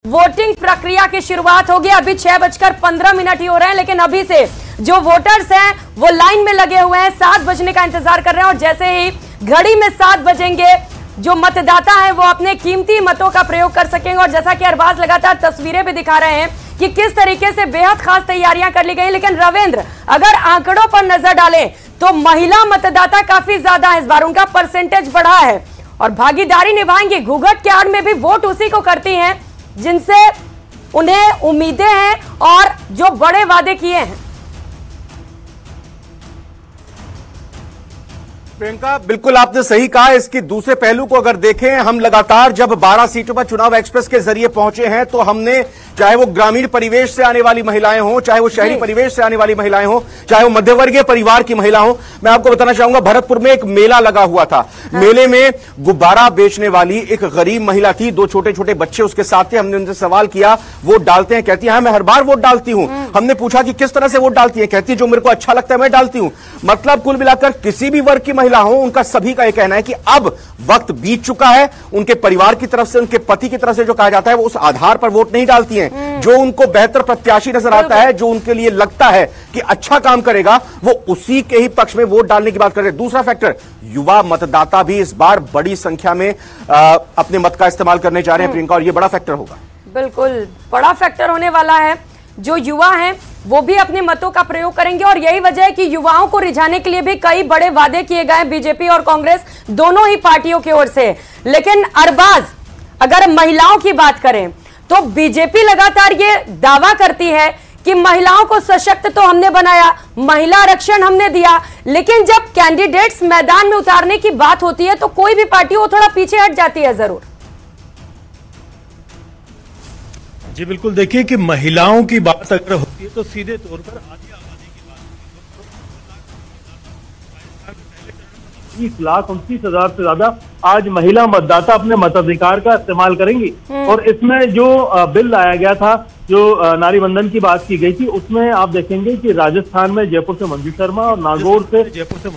Voting प्रक्रिया की शुरुआत होगी। अभी 6:15 ही हो रहे हैं, लेकिन अभी से जो वोटर्स हैं वो लाइन में लगे हुए हैं, 7 बजने का इंतजार कर रहे हैं। और जैसे ही घड़ी में 7 बजेंगे जो मतदाता हैं वो अपने कीमती मतों का प्रयोग कर सकेंगे। और जैसा कि अरबाज लगातार तस्वीरें भी दिखा रहे हैं कि किस तरीके से बेहद खास तैयारियां कर ली गई। लेकिन रविंद्र, अगर आंकड़ों पर नजर डालें तो महिला मतदाता काफी ज्यादा है, इस बार उनका परसेंटेज बढ़ा है और भागीदारी निभाएंगी। घूंघट के आड़ में भी वोट उसी को करती हैं जिनसे उन्हें उम्मीदें हैं और जो बड़े वादे किए हैं। प्रियंका, बिल्कुल आपने सही कहा। इसके दूसरे पहलू को अगर देखें, हम लगातार जब 12 सीटों पर चुनाव एक्सप्रेस के जरिए पहुंचे हैं तो हमने, चाहे वो ग्रामीण परिवेश से आने वाली महिलाएं हों, चाहे वो शहरी परिवेश से आने वाली महिलाएं हों, चाहे वो मध्यवर्गीय परिवार की महिला हो, मैं आपको बताना चाहूंगा भरतपुर में एक मेला लगा हुआ था। मेले में गुब्बारा बेचने वाली एक गरीब महिला थी, 2 छोटे छोटे बच्चे उसके साथ थे। हमने उनसे सवाल किया, वोट डालते हैं? कहती है हाँ, मैं हर बार वोट डालती हूं। हमने पूछा कि किस तरह से वोट डालती है? कहती है जो मेरे को अच्छा लगता है मैं डालती हूं। मतलब कुल मिलाकर किसी भी वर्ग की महिला हो, उनका सभी का यह कहना है कि अब वक्त बीत चुका है। उनके परिवार की तरफ से, उनके पति की तरफ से जो कहा जाता है वो उस आधार पर वोट नहीं डालती हैं। जो उनको बेहतर प्रत्याशी नजर आता है, जो उनके लिए लगता है कि अच्छा काम करेगा, वो उसी के ही पक्ष में वोट डालने की बात कर रहे हैं। दूसरा फैक्टर, युवा मतदाता भी इस बार बड़ी संख्या में अपने मत का इस्तेमाल करने जा रहे हैं प्रियंका, और यह बड़ा फैक्टर होगा। बिल्कुल बड़ा फैक्टर होने वाला है। जो युवा हैं वो भी अपने मतों का प्रयोग करेंगे और यही वजह है कि युवाओं को रिझाने के लिए भी कई बड़े वादे किए गए बीजेपी और कांग्रेस दोनों ही पार्टियों की ओर से। लेकिन अरबाज, अगर महिलाओं की बात करें तो बीजेपी लगातार ये दावा करती है कि महिलाओं को सशक्त तो हमने बनाया, महिला आरक्षण हमने दिया, लेकिन जब कैंडिडेट्स मैदान में उतारने की बात होती है तो कोई भी पार्टी वो थोड़ा पीछे हट जाती है जरूर। जी बिल्कुल, देखिए कि महिलाओं की बात अगर होती है तो सीधे तौर पर आधी आबादी की बात होती है। 30,29,000 से ज्यादा आज महिला मतदाता अपने मताधिकार का इस्तेमाल करेंगी। और इसमें जो बिल लाया गया था, जो नारी बंधन की बात की गई थी, उसमें आप देखेंगे कि राजस्थान में जयपुर से मंजू शर्मा और नागौर से ज्योति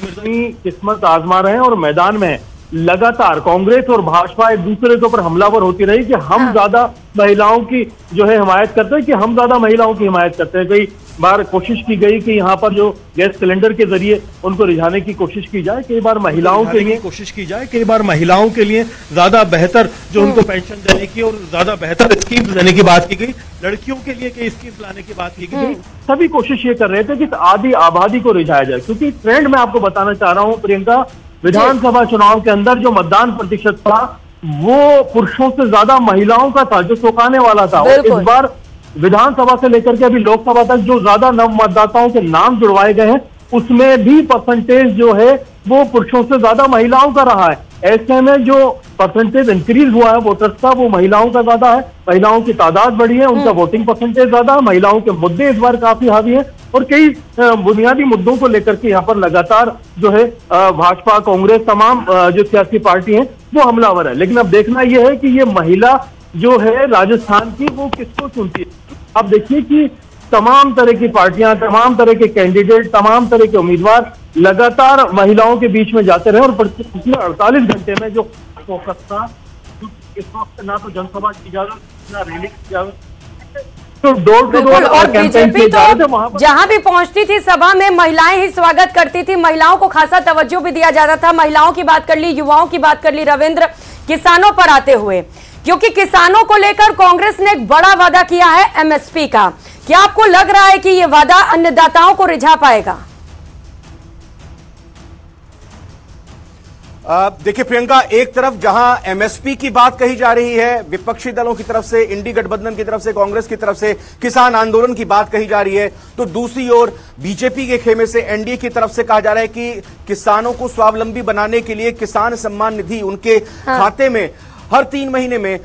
मिर्जा किस्मत आजमा रहे हैं और मैदान में लगातार कांग्रेस और भाजपा एक दूसरे के ऊपर हमलावर होती रही कि हम ज्यादा महिलाओं की जो है हिमायत करते हैं, कि हम ज्यादा महिलाओं की हिमायत करते हैं। कई बार कोशिश की गई कि यहाँ पर जो गैस सिलेंडर के जरिए उनको रिझाने की कोशिश की जाए, कई बार महिलाओं के लिए कोशिश की जाए, कई बार महिलाओं के लिए ज्यादा बेहतर जो उनको पेंशन देने की और ज्यादा बेहतर स्कीम देने की बात की गई, लड़कियों के लिए कई स्कीम लाने की बात की गई। सभी कोशिश ये कर रहे थे कि आधी आबादी को रिझाया जाए, क्योंकि ट्रेंड में आपको बताना चाह रहा हूँ प्रियंका, विधानसभा चुनाव के अंदर जो मतदान प्रतिशत था वो पुरुषों से ज्यादा महिलाओं का था, जो चौंकाने वाला था। और इस बार विधानसभा से लेकर के अभी लोकसभा तक जो ज्यादा नव मतदाताओं के नाम जुड़वाए गए हैं उसमें भी परसेंटेज जो है वो पुरुषों से ज्यादा महिलाओं का रहा है। ऐसे में जो परसेंटेज इंक्रीज हुआ है वोटर्स का, वो महिलाओं का ज्यादा है। महिलाओं की तादाद बढ़ी है, उनका वोटिंग परसेंटेज ज्यादा है, महिलाओं के मुद्दे इस बार काफी हावी है और कई बुनियादी मुद्दों को लेकर के यहाँ पर लगातार जो है भाजपा, कांग्रेस, तमाम जो सियासी पार्टी है वो हमलावर है। लेकिन अब देखना यह है कि ये महिला जो है राजस्थान की वो किसको चुनती है। अब देखिए कि तमाम तरह की पार्टियां, तमाम तरह के कैंडिडेट, तमाम तरह के उम्मीदवार लगातार महिलाओं के बीच में जाते रहे और पिछले 48 घंटे में जो फोकस था, इस वक्त ना तो जनसभा की इजाजत, ना रैली की इजाजत, तो डोर टू डोर और बीजेपी तो जहां भी पहुंचती थी सभा में महिलाएं ही स्वागत करती थी, महिलाओं को खासा तवज्जो भी दिया जाता था। महिलाओं की बात कर ली, युवाओं की बात कर ली। रविंद्र, किसानों पर आते हुए, क्योंकि किसानों को लेकर कांग्रेस ने एक बड़ा वादा किया है एमएसपी का, क्या आपको लग रहा है कि यह वादा अन्नदाताओं को रिझा पाएगा? देखिए प्रियंका, एक तरफ जहां एमएसपी की बात कही जा रही है, विपक्षी दलों की तरफ से, इंडी गठबंधन की तरफ से, कांग्रेस की तरफ से किसान आंदोलन की बात कही जा रही है, तो दूसरी ओर बीजेपी के खेमे से, एनडीए की तरफ से कहा जा रहा है कि किसानों को स्वावलंबी बनाने के लिए किसान सम्मान निधि उनके खाते में हर 3 महीने में,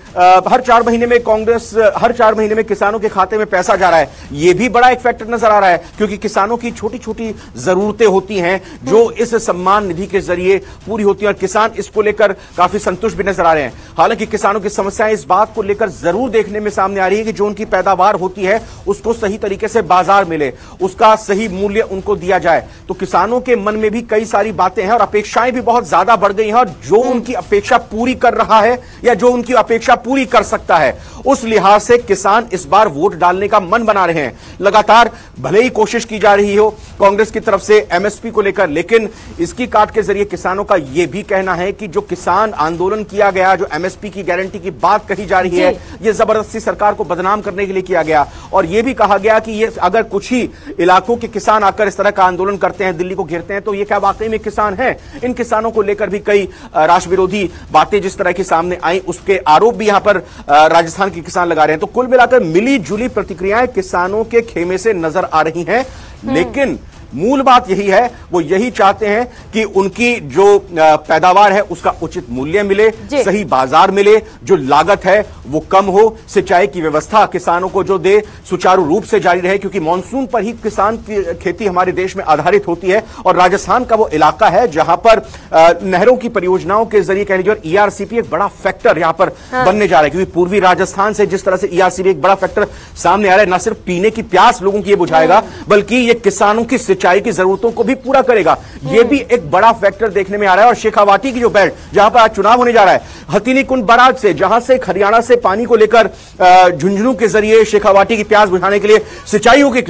हर 4 महीने में कांग्रेस, हर 4 महीने में किसानों के खाते में पैसा जा रहा है। यह भी बड़ा एक फैक्टर नजर आ रहा है, क्योंकि किसानों की छोटी छोटी जरूरतें होती हैं जो इस सम्मान निधि के जरिए पूरी होती हैं और किसान इसको लेकर काफी संतुष्ट भी नजर आ रहे हैं। हालांकि किसानों की समस्याएं इस बात को लेकर जरूर देखने में सामने आ रही है कि जो उनकी पैदावार होती है उसको सही तरीके से बाजार मिले, उसका सही मूल्य उनको दिया जाए। तो किसानों के मन में भी कई सारी बातें हैं और अपेक्षाएं भी बहुत ज्यादा बढ़ गई हैं, और जो उनकी अपेक्षा पूरी कर रहा है या जो उनकी अपेक्षा पूरी कर सकता है। उस लिहाज से किसान इस बार वोट डालने का मन बना रहे हैं। लगातार भले ही कोशिश की जा रही हो कांग्रेस की तरफ से एमएसपी को लेकर, लेकिन इसकी काट के जरिए किसानों का यह भी कहना है कि जो किसान आंदोलन किया गया, जो एमएसपी की गारंटी की बात कही जा रही है, यह जबरदस्ती सरकार को बदनाम करने के लिए किया गया। और यह भी कहा गया कि ये अगर कुछ ही इलाकों के किसान आकर इस तरह का आंदोलन करते हैं, दिल्ली को घेरते हैं, तो ये क्या वाकई में किसान हैं? इन किसानों को लेकर भी कई राष्ट्र विरोधी बातें जिस तरह की सामने आई, उसके आरोप भी यहां पर राजस्थान के किसान लगा रहे हैं। तो कुल मिलाकर मिली जुली प्रतिक्रियाएं किसानों के खेमे से नजर आ रही हैं, लेकिन मूल बात यही है, वो यही चाहते हैं कि उनकी जो पैदावार है उसका उचित मूल्य मिले, सही बाजार मिले, जो लागत है वो कम हो, सिंचाई की व्यवस्था किसानों को जो दे सुचारू रूप से जारी रहे, क्योंकि मानसून पर ही किसान की खेती हमारे देश में आधारित होती है। और राजस्थान का वो इलाका है जहां पर नहरों की परियोजनाओं के जरिए कह लीजिए ईआरसीपी एक बड़ा फैक्टर यहां पर बनने जा रहा है, क्योंकि पूर्वी राजस्थान से जिस तरह से ईआरसीपी एक बड़ा फैक्टर सामने आ रहा है, न सिर्फ पीने की प्यास लोगों की ये बुझाएगा, बल्कि ये किसानों की सिंचाई की जरूरतों को भी पूरा करेगा। यह भी एक बड़ा फैक्टर देखने में आ रहा है। और शेखावाटी की जो बेल्ट जहां पर आज चुनाव होने जा रहा है, हथिनी कुंड बराज से, जहां से हरियाणा से पानी को लेकर झुंझुनू के जरिए शेखावाटी की प्यास बुझाने के लिए सिंचाइयों की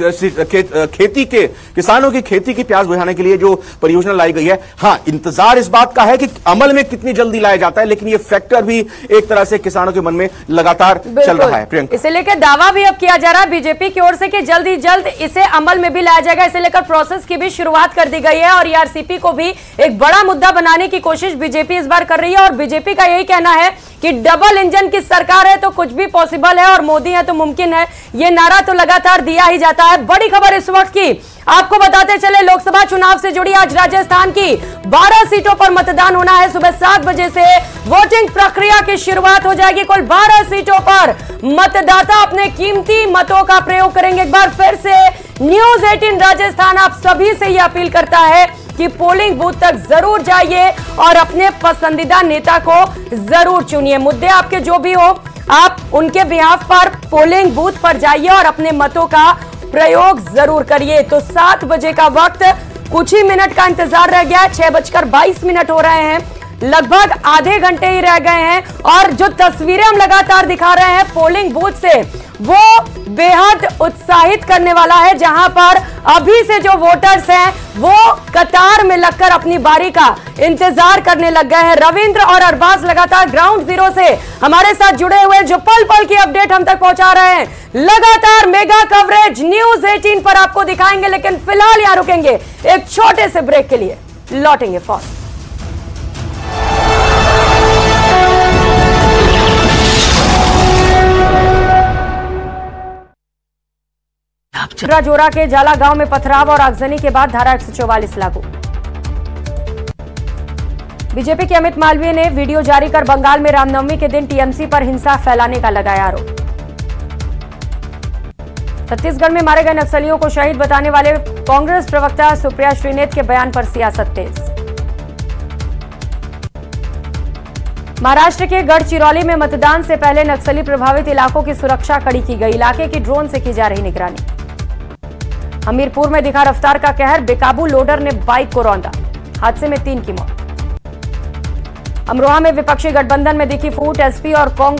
खेती के किसानों की खेती की प्यास बुझाने के लिए जो परियोजना लाई गई है, हां इंतजार इस बात का है कि अमल में कितनी जल्दी लाया जाता है, लेकिन यह फैक्टर भी एक तरह से किसानों के मन में लगातार चल रहा है। प्रियंका, इसे लेकर दावा भी अब किया जा रहा है बीजेपी की ओर से कि जल्द ही जल्द इसे अमल में भी लाया जाएगा। इसे लेकर प्रोसेस की भी शुरुआत कर दी गई है और ईआरसीपी को भी एक बड़ा मुद्दा बनाने की कोशिश बीजेपी इस बार कर रही है। और बीजेपी का यही कहना है कि डबल इंजन की सरकार है तो कुछ भी पॉसिबल है और मोदी है तो मुमकिन है। यह नारा तो लगातार दिया ही जाता है। बड़ी खबर इस वक्त की आपको बताते चले, लोकसभा चुनाव से जुड़ी आज राजस्थान की 12 सीटों पर मतदान होना है। सुबह 7 बजे से वोटिंग प्रक्रिया की शुरुआत हो जाएगी। कुल 12 सीटों पर मतदाता अपने कीमती मतों का प्रयोग करेंगे। एक बार फिर से न्यूज 18 राजस्थान आप सभी से यह अपील करता है कि पोलिंग बूथ तक जरूर जाइए और अपने पसंदीदा नेता को जरूर चुनिए। मुद्दे आपके जो भी हो, आप उनके बिहाफ पर पोलिंग बूथ पर जाइए और अपने मतों का प्रयोग जरूर करिए। तो 7 बजे का वक्त कुछ ही मिनट का इंतजार रह गया। 6:22 हो रहे हैं, लगभग आधे घंटे ही रह गए हैं। और जो तस्वीरें हम लगातार दिखा रहे हैं पोलिंग बूथ से, वो बेहद उत्साहित करने वाला है, जहां पर अभी से जो वोटर्स हैं वो कतार में लगकर अपनी बारी का इंतजार करने लग गए हैं। रविंद्र और अरबाज लगातार ग्राउंड जीरो से हमारे साथ जुड़े हुए, जो पल पल की अपडेट हम तक पहुंचा रहे हैं। लगातार मेगा कवरेज न्यूज 18 पर आपको दिखाएंगे, लेकिन फिलहाल यहां रुकेंगे एक छोटे से ब्रेक के लिए, लौटेंगे फौरन। जोरा के जाला गांव में पथराव और आगजनी के बाद धारा 144 लागू। बीजेपी के अमित मालवीय ने वीडियो जारी कर बंगाल में रामनवमी के दिन टीएमसी पर हिंसा फैलाने का लगाया आरोप। छत्तीसगढ़ में मारे गए नक्सलियों को शहीद बताने वाले कांग्रेस प्रवक्ता सुप्रिया श्रीनेत के बयान पर सियासत तेज। महाराष्ट्र के गढ़चिरौली में मतदान से पहले नक्सली प्रभावित इलाकों की सुरक्षा कड़ी की गई। इलाके की ड्रोन से की जा रही निगरानी। हमीरपुर में दिखा रफ्तार का कहर, बेकाबू लोडर ने बाइक को रौंदा, हादसे में 3 की मौत। अमरोहा में विपक्षी गठबंधन में दिखी फूट, एसपी और कांग्रेस